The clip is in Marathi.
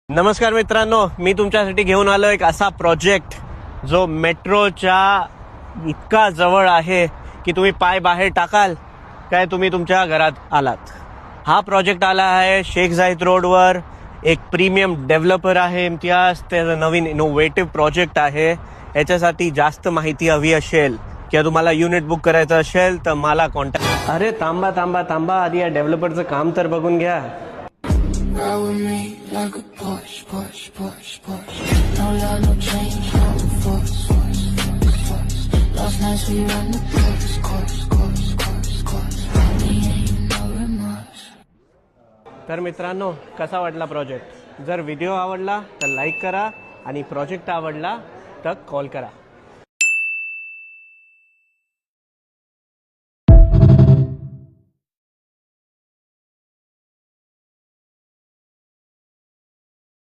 नमस्कार मित्रांनो, मी तुमच्यासाठी घेऊन आलो एक असा प्रोजेक्ट जो मेट्रोच्या इतका जवळ आहे की तुम्ही पाय बाहेर टाकाल काय तुम्ही तुमच्या घरात आलात. हा प्रोजेक्ट आला आहे शेख जायद रोडवर. एक प्रीमियम डेव्हलपर आहे इम्तियाज. त्याचं नवीन इनोव्हेटिव्ह प्रोजेक्ट आहे. याच्यासाठी जास्त माहिती हवी असेल किंवा तुम्हाला युनिट बुक करायचं असेल तर मला कॉन्टॅक्ट. अरे थांबा थांबा थांबा, आधी या डेव्हलपरचं काम तर बघून घ्या. Ride with me like a Porsche, Porsche, Porsche, Porsche. No love, no change, no force, force, force, force. Last night we ran the course, course, course, course. Me ain't no remorse. तर मित्रांनो, कसा वाटला प्रोजेक्ट? जर व्हिडिओ आवडला तर लाईक करा आणि प्रोजेक्ट आवडला तर कॉल करा.